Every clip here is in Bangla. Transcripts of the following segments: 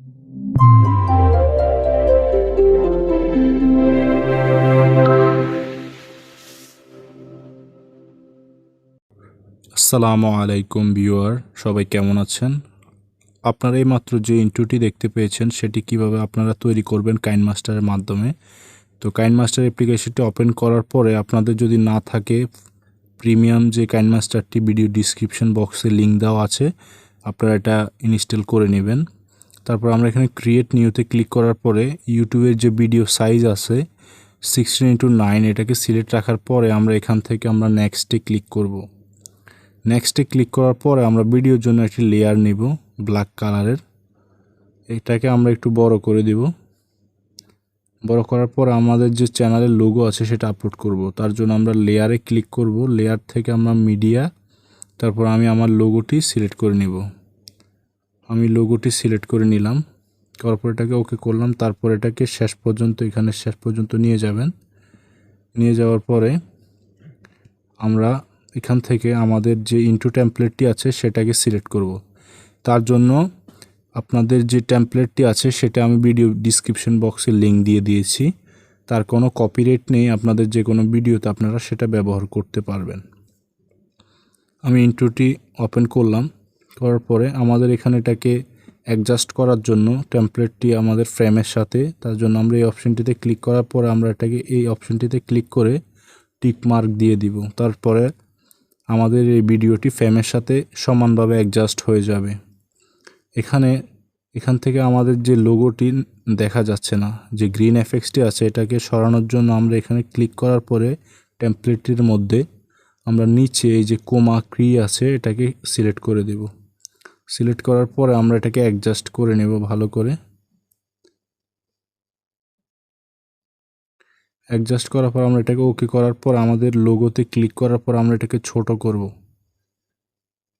আসসালামু আলাইকুম ভিউয়ার, সবাই কেমন আছেন? আপনারা এইমাত্র যে ইন্ট্রোটি দেখতে পেয়েছেন সেটি কিভাবে আপনারা তৈরি করবেন কাইনমাস্টারের মাধ্যমে। তো কাইনমাস্টার অ্যাপ্লিকেশনটি ওপেন করার পরে আপনাদের যদি না থাকে প্রিমিয়াম যে কাইনমাস্টারটি ভিডিও ডিসক্রিপশন বক্সে লিঙ্ক দেওয়া আছে, আপনারা এটা ইনস্টল করে নেবেন। তারপর আমরা এখানে ক্রিয়েট নিউতে ক্লিক করার পরে ইউটিউবের যে ভিডিও সাইজ আছে 16:9 এটাকে সিলেক্ট রাখার পরে আমরা এখান থেকে আমরা নেক্সটে ক্লিক করব। নেক্সটে ক্লিক করার পরে আমরা ভিডিওর জন্য একটি লেয়ার নিব ব্ল্যাক কালারের। এটাকে আমরা একটু বড় করে দিব। বড় করার পর আমাদের যে চ্যানেলের লোগো আছে সেটা আপলোড করব। তার জন্য আমরা লেয়ারে ক্লিক করব। লেয়ার থেকে আমরা মিডিয়া, তারপর আমি আমার লোগোটি সিলেক্ট করে নিব। আমি লোগোটি সিলেক্ট করে নিলাম, করার পর এটাকে ওকে করলাম। তারপর এটাকে শেষ পর্যন্ত এখানে শেষ পর্যন্ত নিয়ে যাবেন। নিয়ে যাওয়ার পরে আমরা এখান থেকে আমাদের যে ইন্ট্রো টেমপ্লেটটি আছে সেটাকে সিলেক্ট করব। তার জন্য আপনাদের যে টেমপ্লেটটি আছে সেটা আমি ভিডিও ডিসক্রিপশন বক্সে লিঙ্ক দিয়ে দিয়েছি। তার কোনো কপিরাইট নেই, আপনাদের যে কোনো ভিডিওতে আপনারা সেটা ব্যবহার করতে পারবেন। আমি ইন্ট্রোটি ওপেন করলাম, করার পরে আমাদের এখানে এটাকে অ্যাডজাস্ট করার জন্য টেমপ্লেটটি আমাদের ফ্রেমের সাথে, তার জন্য আমরা এই অপশনটিতে ক্লিক করার পরে আমরা এটাকে এই অপশনটিতে ক্লিক করে টিক মার্ক দিয়ে দিব। তারপরে আমাদের এই ভিডিওটি ফ্রেমের সাথে সমানভাবে অ্যাডজাস্ট হয়ে যাবে। এখান থেকে আমাদের যে লোগোটি দেখা যাচ্ছে না, যে গ্রিন এফেক্টসটি আছে, এটাকে সরানোর জন্য আমরা এখানে ক্লিক করার পরে টেমপ্লেটটির মধ্যে আমরা নিচে এই যে কোমা ক্রি আছে এটাকে সিলেক্ট করে দেব। সিলেক্ট করার পরে আমরা এটাকে অ্যাডজাস্ট করে নেব ভালো করে। অ্যাডজাস্ট করার পর আমরা এটাকে ওকে করার পর আমাদের লোগোতে ক্লিক করার পর আমরা এটাকে ছোট করব।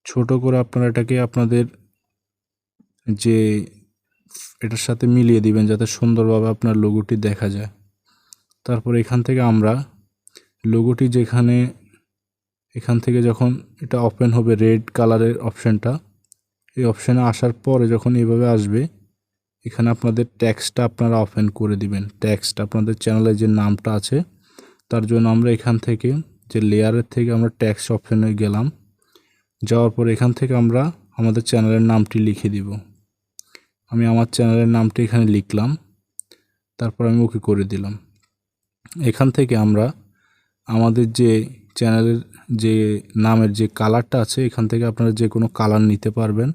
ছোট করে আপনারা এটাকে আপনাদের যে এটার সাথে মিলিয়ে দিবেন যাতে সুন্দরভাবে আপনার লোগোটি দেখা যায়। তারপর এখান থেকে আমরা লোগোটি এখান থেকে যখন এটা ওপেন হবে রেড কালারের অপশানটা, এই অপশানে আসার পরে যখন এইভাবে আসবে এখানে আপনাদের ট্যাক্সটা আপনারা ওপেন করে দিবেন। ট্যাক্সট আপনাদের চ্যানেলের যে নামটা আছে তার জন্য আমরা এখান থেকে যে লেয়ারের থেকে আমরা ট্যাক্স অপশানে গেলাম। যাওয়ার পর এখান থেকে আমরা আমাদের চ্যানেলের নামটি লিখে দিব। আমি আমার চ্যানেলের নামটি এখানে লিখলাম, তারপর আমি ওকে করে দিলাম। এখান থেকে আমরা আমাদের যে চ্যানেলের যে নামের যে কালারটা আছে এখান থেকে আপনারা যে কোনো কালার নিতে পারবেন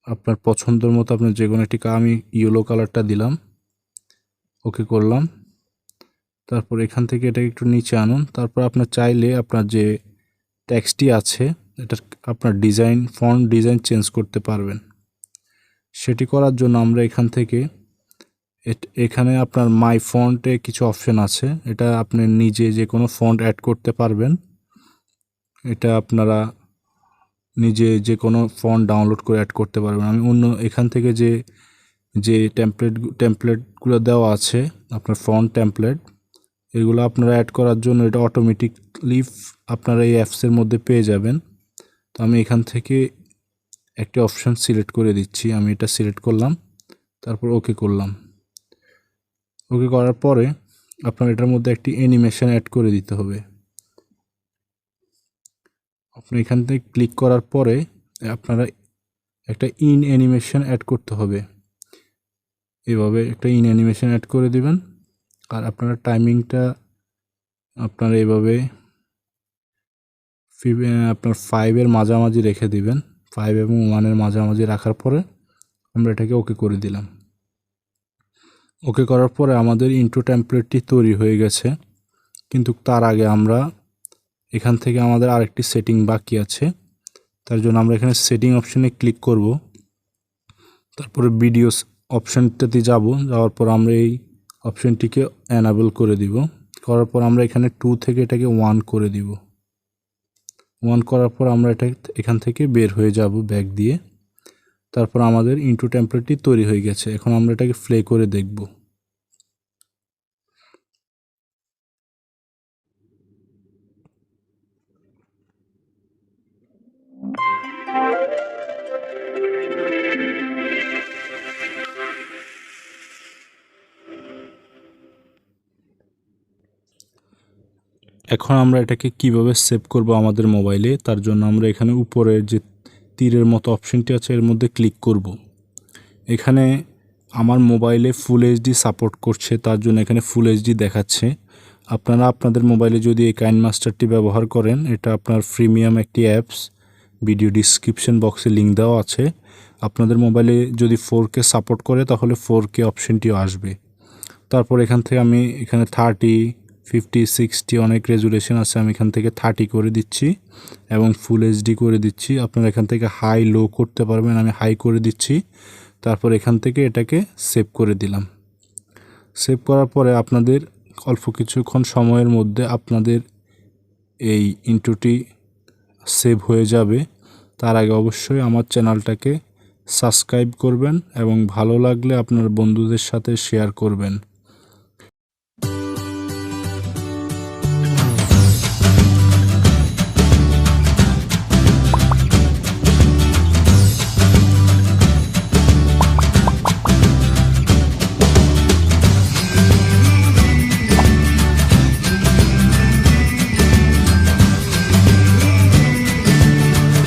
আপনার পছন্দের মতো। আপনার যে কোনো একটি আমি ইয়েলো কালারটা দিলাম, ওকে করলাম। তারপর এখান থেকে এটাকে একটু নিচে আনুন। তারপর আপনার চাইলে আপনার যে টেক্সটটি আছে এটা আপনার ডিজাইন ফন্ট ডিজাইন চেঞ্জ করতে পারবেন। সেটি করার জন্য আমরা এখান থেকে এখানে আপনার মাই ফন্টে কিছু অপশন আছে, এটা আপনি নিজে যে কোনো ফন্ট অ্যাড করতে পারবেন। এটা আপনারা নিজে যে কোনো ফন্ট ডাউনলোড করে অ্যাড করতে পারবেন। আমি অন্য এখান থেকে যে টেমপ্লেটগুলো দেওয়া আছে আপনার ফন্ট টেমপ্লেট, এগুলো আপনারা অ্যাড করার জন্য এটা অটোমেটিকলি আপনারা এই অ্যাপসের মধ্যে পেয়ে যাবেন। তো আমি এখান থেকে একটি অপশান সিলেক্ট করে দিচ্ছি। আমি এটা সিলেক্ট করলাম, তারপর ওকে করলাম। ওকে করার পরে আপনার এটার মধ্যে একটি অ্যানিমেশন অ্যাড করে দিতে হবে। আপনি এখান থেকে ক্লিক করার পরে আপনারা একটা ইন অ্যানিমেশন অ্যাড করতে হবে। এভাবে একটা ইন অ্যানিমেশন অ্যাড করে দিবেন। আর আপনারা টাইমিংটা আপনারা এভাবে আপনার 5-এর মাঝামাঝি রেখে দিবেন। 5 এবং 1-এর মাঝামাঝি রাখার পরে আমরা এটাকে ওকে করে দিলাম। ওকে করার পরে আমাদের ইন্ট্রো টেমপ্লেটটি তৈরি হয়ে গেছে। কিন্তু তার আগে আমরা এখান থেকে আমাদের আরেকটি সেটিং বাকি আছে। তার জন্য আমরা এখানে সেটিং অপশানে ক্লিক করব। তারপরে ভিডিওস অপশানটাতে যাওয়ার পর আমরা এই অপশানটিকে এনাবেল করে দিব। করার পর আমরা এখানে 2 থেকে এটাকে 1 করে দিব। 1 করার পর আমরা এখান থেকে বের হয়ে যাব ব্যাক দিয়ে। তারপর আমাদের ইন্ট্রো টেমপ্লেটটি তৈরি হয়ে গেছে। এখন আমরা এটাকে প্লে করে দেখব। এখন আমরা এটাকে কিভাবে সেভ করব আমাদের মোবাইলে, তার জন্য আমরা এখানে উপরে যে তীরের মতো অপশনটি আছে এর মধ্যে ক্লিক করব। এখানে আমার মোবাইলে ফুল এইচডি সাপোর্ট করছে, তার জন্য এখানে ফুল এইচডি দেখাচ্ছে। আপনারা আপনাদের মোবাইলে যদি এই কাইনমাস্টারটি ব্যবহার করেন, এটা আপনার প্রিমিয়াম একটি অ্যাপস, ভিডিও ডিসক্রিপশন বক্সে লিঙ্ক দেওয়া আছে। আপনাদের মোবাইলে যদি 4K সাপোর্ট করে তাহলে 4K অপশনটিও আসবে। তারপর এখান থেকে আমি এখানে 30, 50, 60 অনেক রেজুলেশন আছে, আমি এখান থেকে 30 করে দিচ্ছি এবং ফুল এইচডি করে দিচ্ছি। আপনারা এখান থেকে হাই লো করতে পারবেন, আমি হাই করে দিচ্ছি। তারপর এখান থেকে এটাকে সেভ করে দিলাম। সেভ করার পরে আপনাদের অল্প কিছুক্ষণ সময়ের মধ্যে আপনাদের এই ইন্ট্রোটি সেভ হয়ে যাবে। তার আগে অবশ্যই আমার চ্যানেলটাকে সাবস্ক্রাইব করবেন এবং ভালো লাগলে আপনার বন্ধুদের সাথে শেয়ার করবেন।